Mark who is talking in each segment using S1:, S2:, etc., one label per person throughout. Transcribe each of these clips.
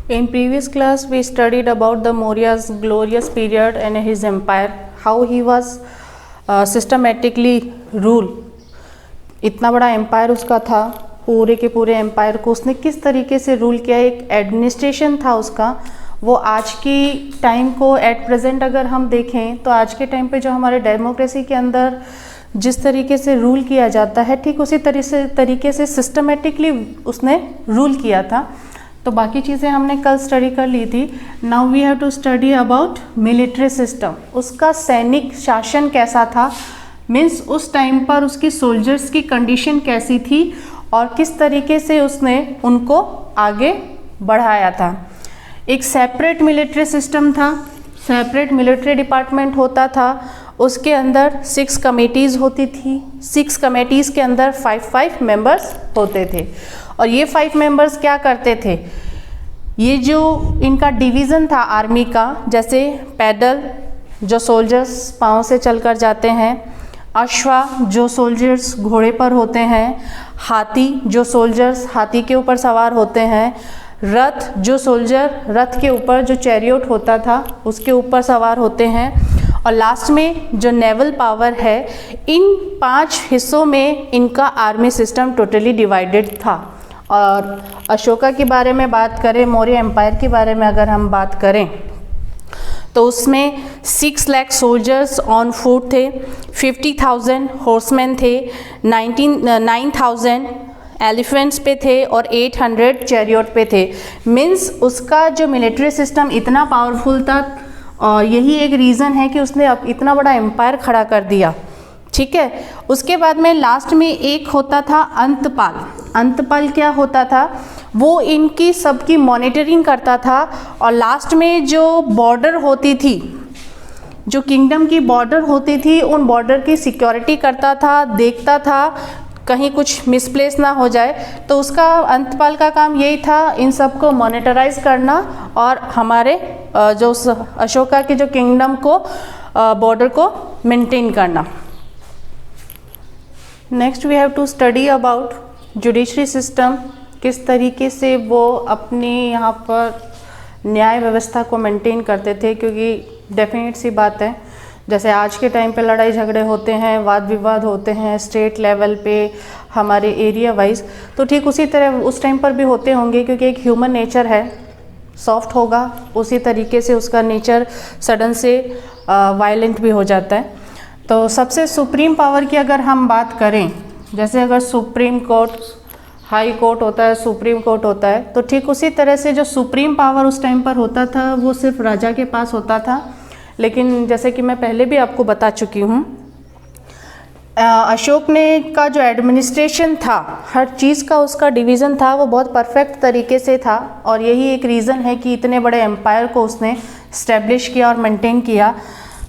S1: In previous class, we studied about the Maurya's glorious period and his empire, how he was systematically rule. इतना बड़ा empire उसका था, पूरे के पूरे एम्पायर को उसने किस तरीके से रूल किया, एक एडमिनिस्ट्रेशन था उसका, वो आज की टाइम को एट प्रेजेंट अगर हम देखें तो आज के टाइम पे जो हमारे डेमोक्रेसी के अंदर जिस तरीके से रूल किया जाता है, ठीक उसी तरीके से सिस्टमेटिकली उसने रूल किया था। तो बाकी चीज़ें हमने कल स्टडी कर ली थी। Now we have to study about military system. उसका सैनिक शासन कैसा था, मीन्स उस टाइम पर उसकी सोल्जर्स की कंडीशन कैसी थी और किस तरीके से उसने उनको आगे बढ़ाया था। एक सेपरेट मिलिट्री सिस्टम था, सेपरेट मिलिट्री डिपार्टमेंट होता था, उसके अंदर 6 कमेटीज़ होती थी, 6 कमेटीज़ के अंदर 5 मेंबर्स होते थे और ये 5 मेंबर्स क्या करते थे, ये जो इनका डिवीज़न था आर्मी का, जैसे पैदल जो सोल्जर्स पाँव से चलकर जाते हैं, अश्वा जो सोल्जर्स घोड़े पर होते हैं, हाथी जो सोल्जर्स हाथी के ऊपर सवार होते हैं, रथ जो सोल्जर रथ के ऊपर जो चैरियट होता था उसके ऊपर सवार होते हैं, और लास्ट में जो नेवल पावर है। इन 5 हिस्सों में इनका आर्मी सिस्टम टोटली डिवाइडेड था। और अशोका के बारे में बात करें, मौर्य एम्पायर के बारे में अगर हम बात करें तो उसमें 6 लाख सोल्जर्स ऑन फुट थे, 50,000 हॉर्समैन थे, 9,000 एलिफेंट्स पे थे और 800 चैरियट पे थे। मीन्स उसका जो मिलिट्री सिस्टम इतना पावरफुल था और यही एक रीज़न है कि उसने अब इतना बड़ा एम्पायर खड़ा कर दिया। ठीक है, उसके बाद में लास्ट में एक होता था अंतपाल। अंतपाल क्या होता था, वो इनकी सबकी मॉनिटरिंग करता था और लास्ट में जो बॉर्डर होती थी, जो किंगडम की बॉर्डर होती थी, उन बॉर्डर की सिक्योरिटी करता था, देखता था कहीं कुछ मिसप्लेस ना हो जाए। तो उसका अंतपाल का काम यही था, इन सब को मॉनिटराइज करना और हमारे जो अशोका के जो किंगडम को बॉर्डर को मेंटेन करना। Next we have to study about judiciary system, किस तरीके से वो अपनी यहाँ पर न्याय व्यवस्था को मेंटेन करते थे, क्योंकि डेफिनेट सी बात है जैसे आज के टाइम पे लड़ाई झगड़े होते हैं, वाद विवाद होते हैं स्टेट लेवल पे, हमारे एरिया वाइज, तो ठीक उसी तरह उस टाइम पर भी होते होंगे, क्योंकि एक ह्यूमन नेचर है, सॉफ्ट होगा उसी तरीके से उसका नेचर सडन से वायलेंट भी हो जाता है। तो सबसे सुप्रीम पावर की अगर हम बात करें, जैसे अगर सुप्रीम कोर्ट, हाई कोर्ट होता है, सुप्रीम कोर्ट होता है, तो ठीक उसी तरह से जो सुप्रीम पावर उस टाइम पर होता था वो सिर्फ राजा के पास होता था। लेकिन जैसे कि मैं पहले भी आपको बता चुकी हूँ, अशोक ने का जो एडमिनिस्ट्रेशन था, हर चीज़ का उसका डिवीज़न था, वो बहुत परफेक्ट तरीके से था और यही एक रीज़न है कि इतने बड़े एम्पायर को उसने इस्टेब्लिश किया और मेंटेन किया।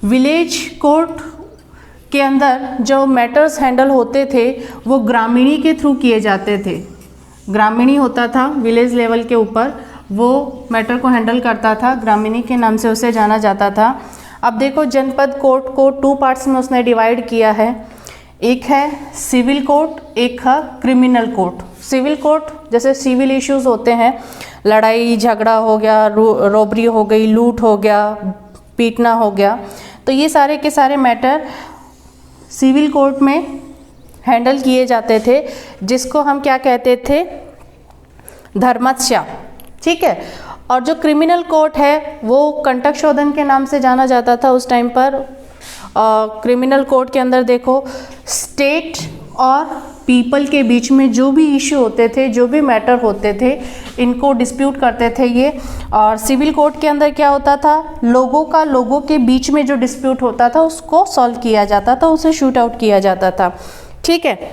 S1: विलेज कोर्ट के अंदर जो मैटर्स हैंडल होते थे वो ग्रामीणी के थ्रू किए जाते थे। ग्रामीणी होता था विलेज लेवल के ऊपर, वो मैटर को हैंडल करता था, ग्रामीणी के नाम से उसे जाना जाता था। अब देखो, जनपद कोर्ट को 2 पार्ट्स में उसने डिवाइड किया है, एक है सिविल कोर्ट, एक है क्रिमिनल कोर्ट। सिविल कोर्ट जैसे सिविल इश्यूज होते हैं, लड़ाई झगड़ा हो गया, रॉबरी हो गई, लूट हो गया, पीटना हो गया, तो ये सारे के सारे मैटर सिविल कोर्ट में हैंडल किए जाते थे, जिसको हम क्या कहते थे, धर्मस्या। ठीक है, और जो क्रिमिनल कोर्ट है वो कंटक शोधन के नाम से जाना जाता था उस टाइम पर। क्रिमिनल कोर्ट के अंदर देखो, स्टेट और पीपल के बीच में जो भी इश्यू होते थे, जो भी मैटर होते थे, इनको डिस्प्यूट करते थे ये। और सिविल कोर्ट के अंदर क्या होता था, लोगों के बीच में जो डिस्प्यूट होता था उसको सॉल्व किया जाता था, उसे शूट आउट किया जाता था। ठीक है,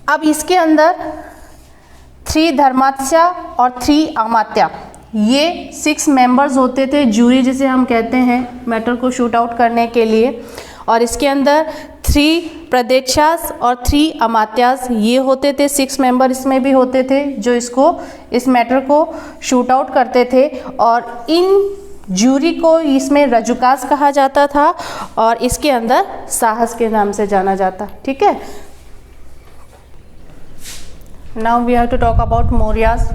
S1: अब इसके अंदर 3 धर्मात्या और 3 अमात्या, ये 6 मेंबर्स होते थे, जूरी जिसे हम कहते हैं मैटर को शूट आउट करने के लिए। और इसके अंदर 3 प्रदेशास और 3 अमात्यास, ये होते थे 6 मेंबर इसमें भी होते थे जो इस मैटर को शूट आउट करते थे। और इन जूरी को इसमें रजुकास कहा जाता था और इसके अंदर साहस के नाम से जाना जाता। ठीक है, now we have to talk about Mauryas.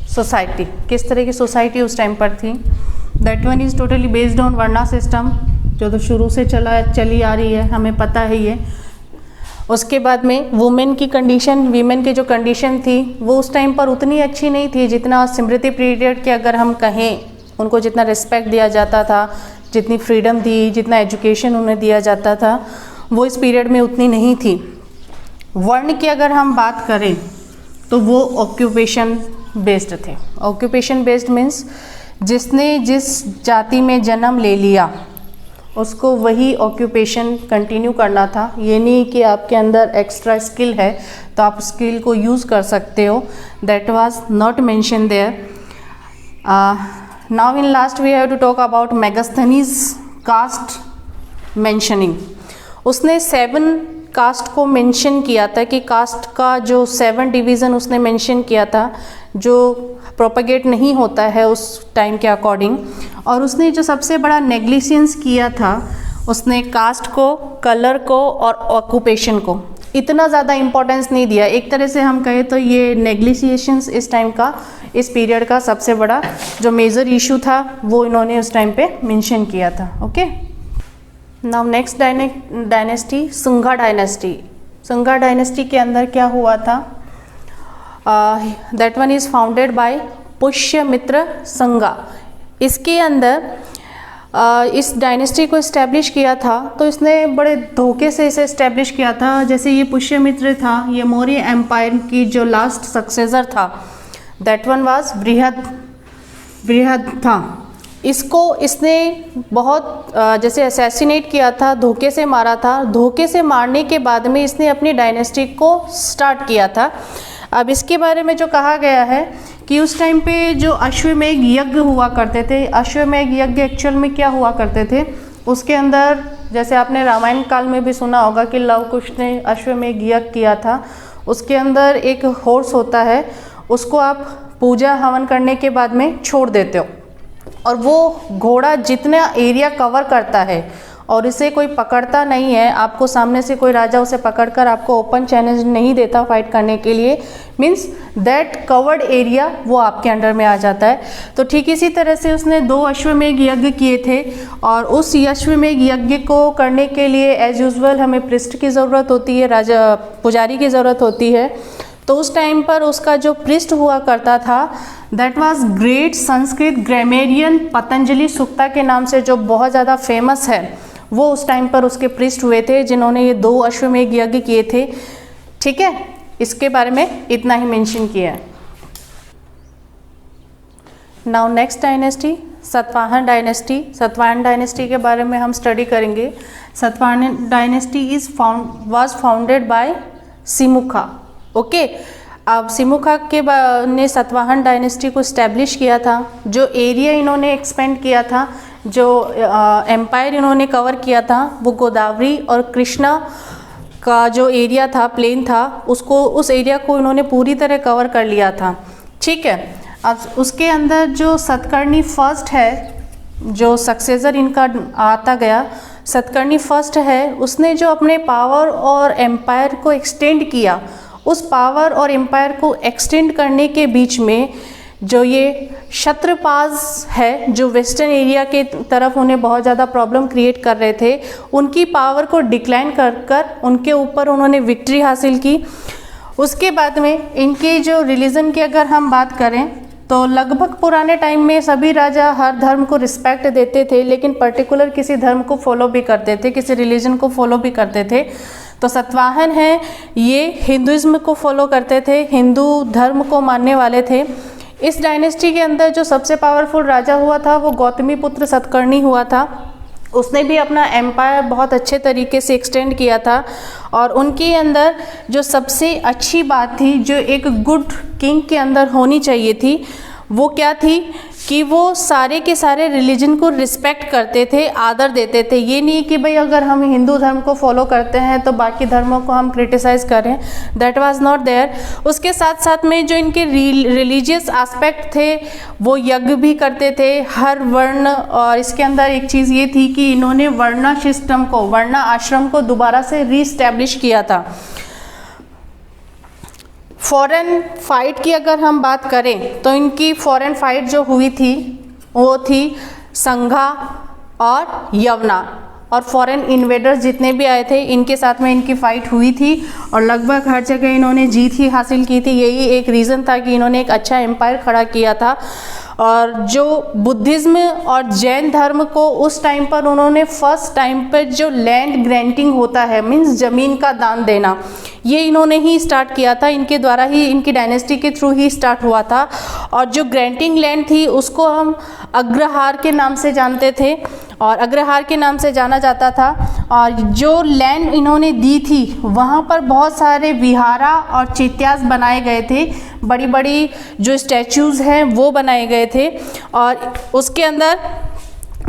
S1: Society, किस तरह की सोसाइटी उस टाइम पर थी। That one is totally based on varna system, जो तो शुरू से चली आ रही है, हमें पता है ये। उसके बाद में वुमेन की कंडीशन, वीमेन की जो कंडीशन थी वो उस टाइम पर उतनी अच्छी नहीं थी जितना स्मृति पीरियड के अगर हम कहें, उनको जितना रिस्पेक्ट दिया जाता था, जितनी फ्रीडम थी, जितना एजुकेशन उन्हें दिया जाता था, वो इस पीरियड में उतनी नहीं थी। वर्ण की अगर हम बात करें तो वो ऑक्यूपेशन बेस्ड थे। ऑक्यूपेशन बेस्ड मीन्स जिसने जिस जाति में जन्म ले लिया उसको वही ऑक्यूपेशन कंटिन्यू करना था। ये नहीं कि आपके अंदर एक्स्ट्रा स्किल है तो आप स्किल को यूज़ कर सकते हो, that was not mention there. Now in last we have to talk about Megasthenes caste mentioning. उसने 7 कास्ट को मेंशन किया था कि कास्ट का जो 7 डिवीज़न उसने मेंशन किया था जो प्रोपेगेट नहीं होता है उस टाइम के अकॉर्डिंग। और उसने जो सबसे बड़ा नेग्लिजेंस किया था, उसने कास्ट को, कलर को और ऑक्यूपेशन को इतना ज़्यादा इम्पोर्टेंस नहीं दिया। एक तरह से हम कहें तो ये नेग्लिजिएशंस इस टाइम का, इस पीरियड का सबसे बड़ा जो मेजर इशू था वो इन्होंने उस टाइम पे मेंशन किया था। Okay, now next dynasty, Sunga dynasty. Sunga dynasty के अंदर क्या हुआ था, that one is founded by Pushyamitra संगा। इसके अंदर इस डायनेस्टी को इस्टेब्लिश किया था तो इसने बड़े धोखे से इसे इस्टेब्लिश किया था। जैसे ये पुष्यमित्र था, ये मौर्य एम्पायर की जो लास्ट सक्सेसर था, दैट वन वाज बृहद था। इसको इसने बहुत जैसे असैसिनेट किया था, धोखे से मारा था। धोखे से मारने के बाद में इसने अपनी डायनेस्टी को स्टार्ट किया था। अब इसके बारे में जो कहा गया है कि उस टाइम पे जो अश्वमेध यज्ञ हुआ करते थे, अश्वमेध यज्ञ एक्चुअल में क्या हुआ करते थे, उसके अंदर जैसे आपने रामायण काल में भी सुना होगा कि लव कुश ने अश्वमेध यज्ञ किया था। उसके अंदर एक हॉर्स होता है, उसको आप पूजा हवन करने के बाद में छोड़ देते हो और वो घोड़ा जितना एरिया कवर करता है और इसे कोई पकड़ता नहीं है, आपको सामने से कोई राजा उसे पकड़कर आपको ओपन चैलेंज नहीं देता फाइट करने के लिए, मीन्स दैट कवर्ड एरिया वो आपके अंडर में आ जाता है। तो ठीक इसी तरह से उसने 2 अश्वमेध यज्ञ किए थे और उस अश्वमेध यज्ञ को करने के लिए एज यूजुअल हमें प्रिस्ट की ज़रूरत होती है, राजा पुजारी की ज़रूरत होती है। तो उस टाइम पर उसका जो प्रिस्ट हुआ करता था that was great Sanskrit grammarian Patanjali सुक्ता के नाम से, जो बहुत ज़्यादा फेमस है, वो उस टाइम पर उसके प्रिस्ट हुए थे जिन्होंने ये 2 अश्वमेध यज्ञ किए थे। ठीक है, इसके बारे में इतना ही मेंशन किया है। Now next dynasty, Satavahana dynasty. Satavahana dynasty के बारे में हम स्टडी करेंगे। Satavahana dynasty was founded by Simuka. Okay, अब सिमुखा ने सतवाहन डायनेस्टी को इस्टेब्लिश किया था। जो एरिया इन्होंने एक्सपेंड किया था, जो एम्पायर इन्होंने कवर किया था, वो गोदावरी और कृष्णा का जो एरिया था, प्लेन था, उस एरिया को इन्होंने पूरी तरह कवर कर लिया था। ठीक है, अब उसके अंदर जो सतकर्णी फर्स्ट है, जो सक्सेसर इनका आता गया, सतकर्णी फर्स्ट है, उसने जो अपने पावर और एम्पायर को एक्सटेंड किया, उस पावर और एम्पायर को एक्सटेंड करने के बीच में जो ये क्षत्रपास है, जो वेस्टर्न एरिया के तरफ उन्हें बहुत ज़्यादा प्रॉब्लम क्रिएट कर रहे थे, उनकी पावर को डिक्लाइन कर उनके ऊपर उन्होंने विक्ट्री हासिल की। उसके बाद में इनके जो रिलीजन की अगर हम बात करें तो लगभग पुराने टाइम में सभी राजा हर धर्म को रिस्पेक्ट देते थे, लेकिन पर्टिकुलर किसी धर्म को फॉलो भी करते थे, किसी रिलीजन को फॉलो भी करते थे। तो सतवाहन हैं, ये हिंदुइज्म को फॉलो करते थे, हिंदू धर्म को मानने वाले थे। इस डायनेस्टी के अंदर जो सबसे पावरफुल राजा हुआ था वो गौतमी पुत्र सतकर्णी हुआ था। उसने भी अपना एम्पायर बहुत अच्छे तरीके से एक्सटेंड किया था और उनके अंदर जो सबसे अच्छी बात थी, जो एक गुड किंग के अंदर होनी चाहिए थी, वो क्या थी कि वो सारे के सारे रिलीजन को रिस्पेक्ट करते थे, आदर देते थे। ये नहीं कि भाई अगर हम हिंदू धर्म को फॉलो करते हैं तो बाकी धर्मों को हम क्रिटिसाइज़ करें, दैट वाज नॉट देयर। उसके साथ साथ में जो इनके रिलीजियस एस्पेक्ट थे वो यज्ञ भी करते थे हर वर्ण। और इसके अंदर एक चीज़ ये थी कि इन्होंने वर्णा सिस्टम को, वर्णा आश्रम को दोबारा से रीस्टैब्लिश किया था। फॉरेन फाइट की अगर हम बात करें तो इनकी फॉरेन फाइट जो हुई थी वो थी संघा और यवना, और फॉरेन इन्वेडर्स जितने भी आए थे इनके साथ में इनकी फ़ाइट हुई थी और लगभग हर जगह इन्होंने जीत ही हासिल की थी। यही एक रीज़न था कि इन्होंने एक अच्छा एम्पायर खड़ा किया था। और जो बुद्धिज़्म और जैन धर्म को उस टाइम पर उन्होंने फर्स्ट टाइम पर जो लैंड ग्रांटिंग होता है, मीन्स ज़मीन का दान देना, ये इन्होंने ही स्टार्ट किया था। इनके द्वारा ही, इनकी डायनेस्टी के थ्रू ही स्टार्ट हुआ था। और जो ग्रांटिंग लैंड थी उसको हम अग्रहार के नाम से जानते थे और अग्रहार के नाम से जाना जाता था। और जो लैंड इन्होंने दी थी वहाँ पर बहुत सारे विहारा और चैत्यास बनाए गए थे, बड़ी बड़ी जो स्टैचूज़ हैं वो बनाए गए थे। और उसके अंदर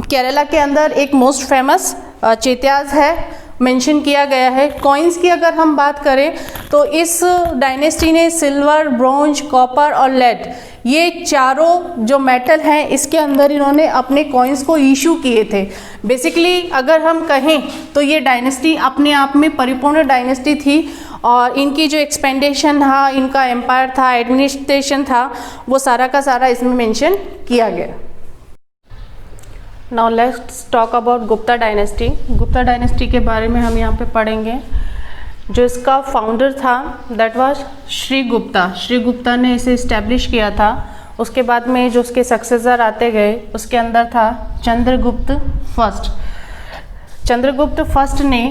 S1: केरला के अंदर एक मोस्ट फेमस चैत्यास है, मेंशन किया गया है। कॉइन्स की अगर हम बात करें तो इस डायनेस्टी ने सिल्वर, ब्रॉन्ज, कॉपर और लेड, ये चारों जो मेटल हैं इसके अंदर इन्होंने अपने कॉइन्स को इशू किए थे। बेसिकली अगर हम कहें तो ये डायनेस्टी अपने आप में परिपूर्ण डायनेस्टी थी और इनकी जो एक्सपेंडेशन था, इनका एम्पायर था, एडमिनिस्ट्रेशन था, वो सारा का सारा इसमें मेंशन किया गया। Now let's talk about Gupta dynasty. Gupta dynasty के बारे में हम यहाँ पे पढ़ेंगे। जो इसका फाउंडर था दैट वाज श्री गुप्ता। श्री गुप्ता ने इसे इस्टेब्लिश किया था। उसके बाद में जो उसके सक्सेसर आते गए उसके अंदर था चंद्रगुप्त फर्स्ट। चंद्रगुप्त फर्स्ट ने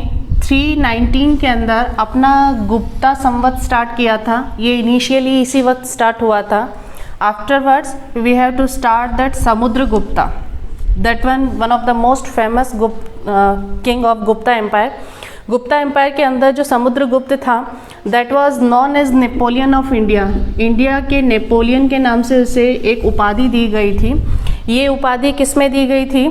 S1: 319 के अंदर अपना गुप्ता संवत स्टार्ट किया था। ये इनिशियली इसी वक्त स्टार्ट हुआ था। Afterwards we have to start that Samudragupta, that one of the most famous king of Gupta empire. Gupta empire के अंदर जो समुद्रगुप्त था that was known as Napoleon of India. India के नेपोलियन के नाम से उसे एक उपाधि दी गई थी। ये उपाधि किस में दी गई थी,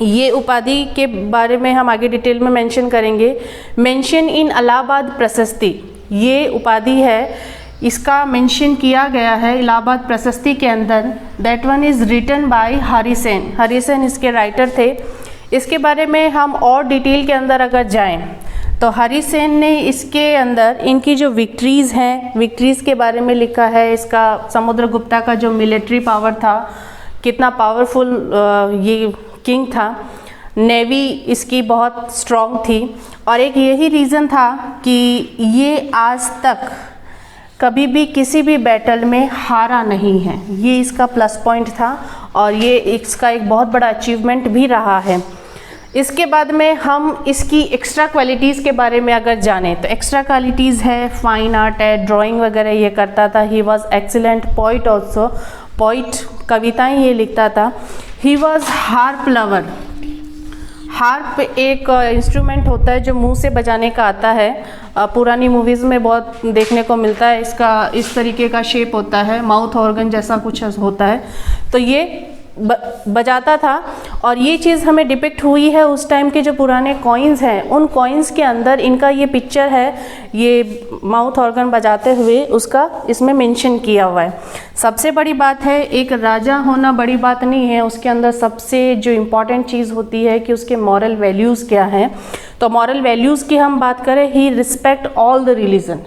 S1: ये उपाधि के बारे में हम आगे डिटेल में मेंशन करेंगे। मेंशन इन इलाहाबाद प्रशस्ति, ये उपाधि है, इसका मेंशन किया गया है इलाहाबाद प्रशस्ति के अंदर। That one is written by Hari Sen. Hari Sen इसके राइटर थे। इसके बारे में हम और डिटेल के अंदर अगर जाएं तो हरि सेन ने इसके अंदर इनकी जो विक्ट्रीज़ हैं, विक्ट्रीज़ के बारे में लिखा है। इसका समुद्रगुप्ता का जो मिलिट्री पावर था, कितना पावरफुल ये किंग था, नेवी इसकी बहुत स्ट्रॉन्ग थी। और एक यही रीज़न था कि ये आज तक कभी भी किसी भी बैटल में हारा नहीं है। ये इसका प्लस पॉइंट था और ये इसका एक बहुत बड़ा अचीवमेंट भी रहा है। इसके बाद में हम इसकी एक्स्ट्रा क्वालिटीज़ के बारे में अगर जानें तो एक्स्ट्रा क्वालिटीज़ है, फाइन आर्ट है, ड्राइंग वगैरह ये करता था। He was excellent poet also, poet, कविताएं ये लिखता था। He was harp lover. Harp एक इंस्ट्रूमेंट होता है जो मुंह से बजाने का आता है। पुरानी मूवीज़ में बहुत देखने को मिलता है। इसका इस तरीके का शेप होता है, माउथ ऑर्गन जैसा कुछ होता है। तो ये बजाता था और ये चीज़ हमें डिपिक्ट हुई है उस टाइम के जो पुराने कॉइन्स हैं, उन कॉइन्स के अंदर इनका ये पिक्चर है, ये माउथ ऑर्गन बजाते हुए उसका इसमें मेंशन किया हुआ है। सबसे बड़ी बात है, एक राजा होना बड़ी बात नहीं है, उसके अंदर सबसे जो इम्पॉर्टेंट चीज़ होती है कि उसके मॉरल वैल्यूज़ क्या हैं। तो मॉरल वैल्यूज़ की हम बात करें, ही रिस्पेक्ट ऑल द रिलीजन।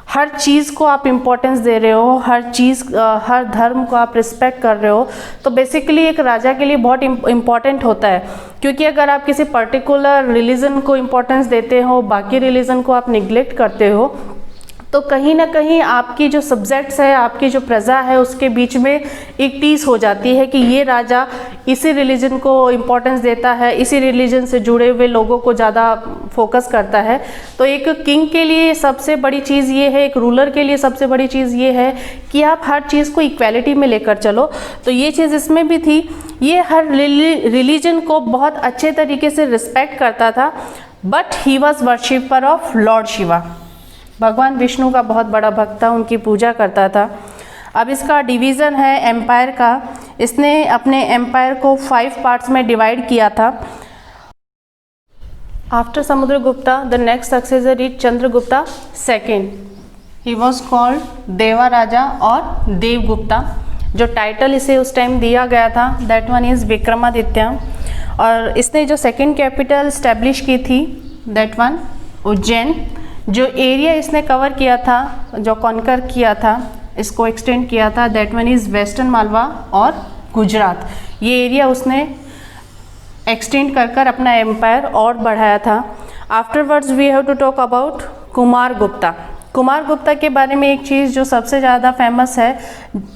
S1: हर चीज़ को आप इम्पोर्टेंस दे रहे हो, हर चीज़, हर धर्म को आप रिस्पेक्ट कर रहे हो। तो बेसिकली एक राजा के लिए बहुत इम्पॉर्टेंट होता है, क्योंकि अगर आप किसी पर्टिकुलर रिलीजन को इम्पोर्टेंस देते हो, बाकी रिलीजन को आप निगलेक्ट करते हो, तो कहीं ना कहीं आपकी जो सब्जेक्ट्स है, आपकी जो प्रजा है, उसके बीच में एक टीस हो जाती है कि ये राजा इसी रिलीजन को इम्पोर्टेंस देता है, इसी रिलीजन से जुड़े हुए लोगों को ज़्यादा फोकस करता है। तो एक किंग के लिए सबसे बड़ी चीज़ ये है, एक रूलर के लिए सबसे बड़ी चीज़ ये है कि आप हर चीज़ को इक्वालिटी में लेकर चलो। तो ये चीज़ इसमें भी थी। ये हर रिलीजन को बहुत अच्छे तरीके से रिस्पेक्ट करता था। But he was worshipper of Lord Shiva. भगवान विष्णु का बहुत बड़ा भक्त था, उनकी पूजा करता था। अब इसका डिवीज़न है एम्पायर का। इसने अपने एम्पायर को 5 पार्ट्स में डिवाइड किया था। After Samudragupta the next successor is Chandragupta second. He was called देवा राजा और देवगुप्ता। जो टाइटल इसे उस टाइम दिया गया था दैट वन इज़ विक्रमादित्य। और इसने जो सेकेंड कैपिटल स्टैब्लिश की थी दैट वन उज्जैन। जो एरिया इसने कवर किया था, जो कॉन्कर किया था, इसको एक्सटेंड किया था, that one is western Malwa और गुजरात। ये एरिया उसने एक्सटेंड कर अपना एम्पायर और बढ़ाया था। Afterwards we have to talk about Kumar Gupta. Kumar Gupta के बारे में एक चीज़ जो सबसे ज़्यादा फेमस है,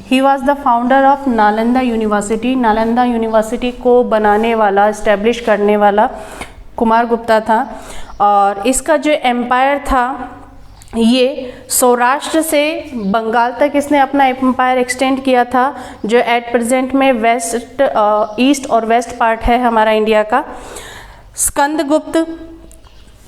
S1: he was the founder of Nalanda university. Nalanda university को बनाने वाला, इस्टेब्लिश करने वाला कुमार गुप्ता था। और इसका जो एम्पायर था ये सौराष्ट्र से बंगाल तक इसने अपना एम्पायर एक्सटेंड किया था, जो एट प्रेजेंट में वेस्ट, ईस्ट और वेस्ट पार्ट है हमारा इंडिया का। Skandagupta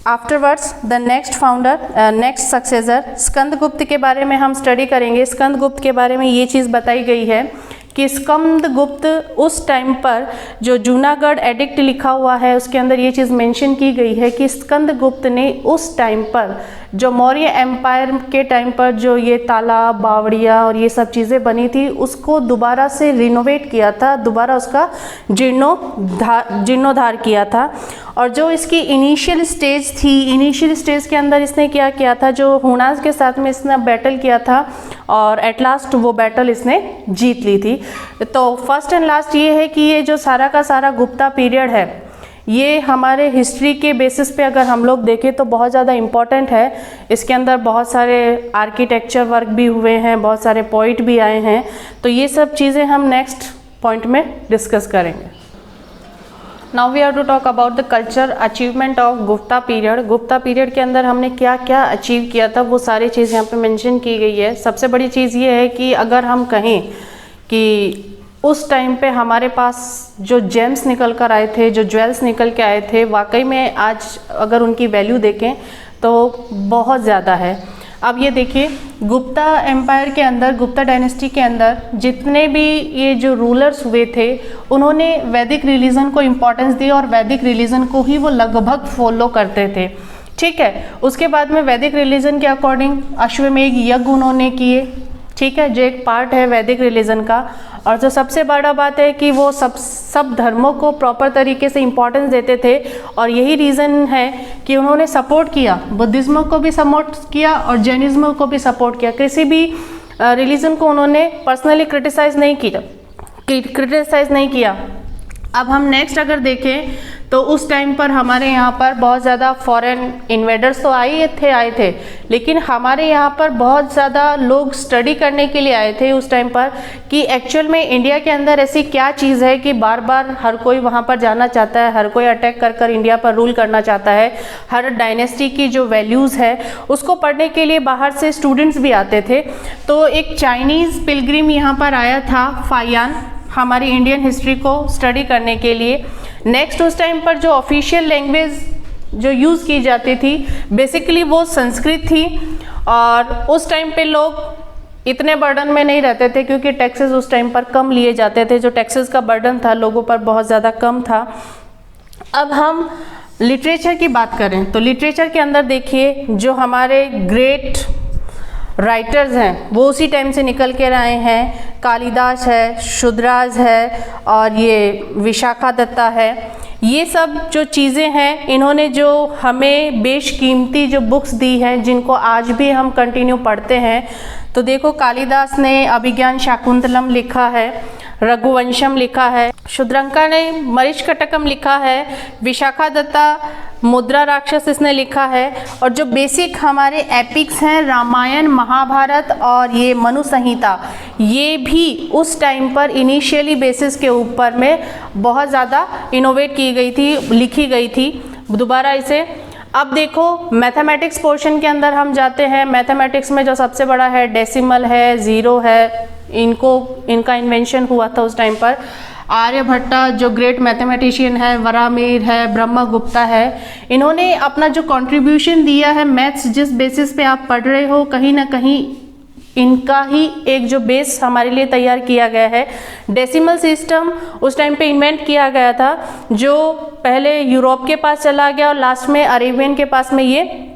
S1: afterwards the next founder, next successor. Skandagupta के बारे में हम स्टडी करेंगे। स्कंदगुप्त के बारे में ये चीज़ बताई गई है कि स्कंदगुप्त उस टाइम पर जो जूनागढ़ एडिक्ट लिखा हुआ है उसके अंदर ये चीज़ मेंशन की गई है कि स्कंदगुप्त ने उस टाइम पर, जो मौर्य एम्पायर के टाइम पर जो ये तालाब, बावड़िया और ये सब चीज़ें बनी थी, उसको दोबारा से रिनोवेट किया था, दोबारा उसका जीर्णोद्धार किया था। और जो इसकी इनिशियल स्टेज थी, इनिशियल स्टेज के अंदर इसने क्या किया था, जो हुणास के साथ में इसने बैटल किया था और एट लास्ट वो बैटल इसने जीत ली थी। तो फर्स्ट एंड लास्ट ये है कि ये जो सारा का सारा गुप्ता पीरियड है, ये हमारे हिस्ट्री के बेसिस पे अगर हम लोग देखें तो बहुत ज़्यादा इम्पॉर्टेंट है। इसके अंदर बहुत सारे आर्किटेक्चर वर्क भी हुए हैं, बहुत सारे पोइट भी आए हैं। तो ये सब चीज़ें हम नेक्स्ट पॉइंट में डिस्कस करेंगे। Now we have to talk about the culture achievement of Gupta period. Gupta period के अंदर हमने क्या क्या अचीव किया था, वो सारी चीज़ यहाँ पे मेंशन की गई है। सबसे बड़ी चीज़ ये है कि अगर हम कहें कि उस टाइम पे हमारे पास जो जेम्स निकल कर आए थे, जो ज्वेल्स निकल के आए थे, वाकई में आज अगर उनकी वैल्यू देखें तो बहुत ज़्यादा है। अब ये देखिए, गुप्ता एम्पायर के अंदर, गुप्ता डायनेस्टी के अंदर जितने भी ये जो रूलर्स हुए थे, उन्होंने वैदिक रिलीजन को इम्पोर्टेंस दी और वैदिक रिलीजन को ही वो लगभग फॉलो करते थे। ठीक है, उसके बाद में वैदिक रिलीजन के अकॉर्डिंग अश्वमेध यज्ञ उन्होंने किए, ठीक है, जो एक पार्ट है वैदिक रिलीजन का। और जो सबसे बड़ा बात है कि वो सब धर्मों को प्रॉपर तरीके से इम्पोर्टेंस देते थे और यही रीज़न है कि उन्होंने सपोर्ट किया, बुद्धिज़्म को भी सपोर्ट किया और जैनिज़्म को भी सपोर्ट किया। किसी भी रिलीजन को उन्होंने पर्सनली क्रिटिसाइज़ नहीं किया। अब हम नेक्स्ट अगर देखें तो उस टाइम पर हमारे यहाँ पर बहुत ज़्यादा फॉरेन इन्वेडर्स तो आए थे, लेकिन हमारे यहाँ पर बहुत ज़्यादा लोग स्टडी करने के लिए आए थे उस टाइम पर कि एक्चुअल में इंडिया के अंदर ऐसी क्या चीज़ है कि बार बार हर कोई वहाँ पर जाना चाहता है, हर कोई अटैक कर इंडिया पर रूल करना चाहता है। हर डायनेस्टी की जो वैल्यूज़ है उसको पढ़ने के लिए बाहर से स्टूडेंट्स भी आते थे। तो एक चाइनीज़ पिलग्रिम यहाँ पर आया था, फायान, हमारी इंडियन हिस्ट्री को स्टडी करने के लिए। नेक्स्ट उस टाइम पर जो ऑफिशियल लैंग्वेज जो यूज़ की जाती थी बेसिकली वो संस्कृत थी और उस टाइम पे लोग इतने बर्डन में नहीं रहते थे क्योंकि टैक्सेस उस टाइम पर कम लिए जाते थे। जो टैक्सेस का बर्डन था लोगों पर बहुत ज़्यादा कम था। अब हम लिटरेचर की बात करें तो लिटरेचर के अंदर देखिए जो हमारे ग्रेट राइटर्स हैं वो उसी टाइम से निकल कर आए हैं। कालिदास है, शुद्राज है और ये विशाखा दत्ता है। ये सब जो चीज़ें हैं इन्होंने जो हमें बेशकीमती जो बुक्स दी हैं जिनको आज भी हम कंटिन्यू पढ़ते हैं। तो देखो, कालिदास ने अभिज्ञान शाकुंतलम लिखा है, रघुवंशम लिखा है, शुद्रंका ने मरीचकटकम लिखा है, विशाखा दत्ता मुद्रा राक्षस इसने लिखा है। और जो बेसिक हमारे एपिक्स हैं रामायण, महाभारत और ये मनु संहिता, ये भी उस टाइम पर इनिशियली बेसिस के ऊपर में बहुत ज़्यादा इनोवेट की गई थी, लिखी गई थी दोबारा इसे। अब देखो मैथमेटिक्स पोर्शन के अंदर हम जाते हैं। मैथमेटिक्स में जो सबसे बड़ा है डेसिमल है, ज़ीरो है, इनका इन्वेंशन हुआ था उस टाइम पर। आर्यभट्टा जो ग्रेट मैथमेटिशियन है, वरामिर है, ब्रह्मगुप्ता है, इन्होंने अपना जो कंट्रीब्यूशन दिया है मैथ्स जिस बेसिस पे आप पढ़ रहे हो कहीं ना कहीं इनका ही एक जो बेस हमारे लिए तैयार किया गया है। डेसिमल सिस्टम उस टाइम पे इन्वेंट किया गया था जो पहले यूरोप के पास चला गया और लास्ट में अरेबियन के पास में ये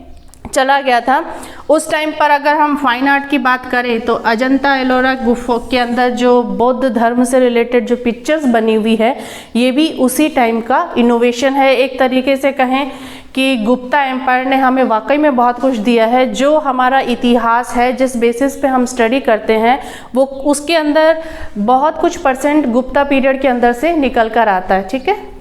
S1: चला गया था। उस टाइम पर अगर हम फाइन आर्ट की बात करें तो अजंता एलोरा गुफा के अंदर जो बौद्ध धर्म से रिलेटेड जो पिक्चर्स बनी हुई है ये भी उसी टाइम का इनोवेशन है। एक तरीके से कहें कि गुप्ता एम्पायर ने हमें वाकई में बहुत कुछ दिया है। जो हमारा इतिहास है, जिस बेसिस पे हम स्टडी करते हैं, वो उसके अंदर बहुत कुछ परसेंट गुप्ता पीरियड के अंदर से निकल कर आता है। ठीक है।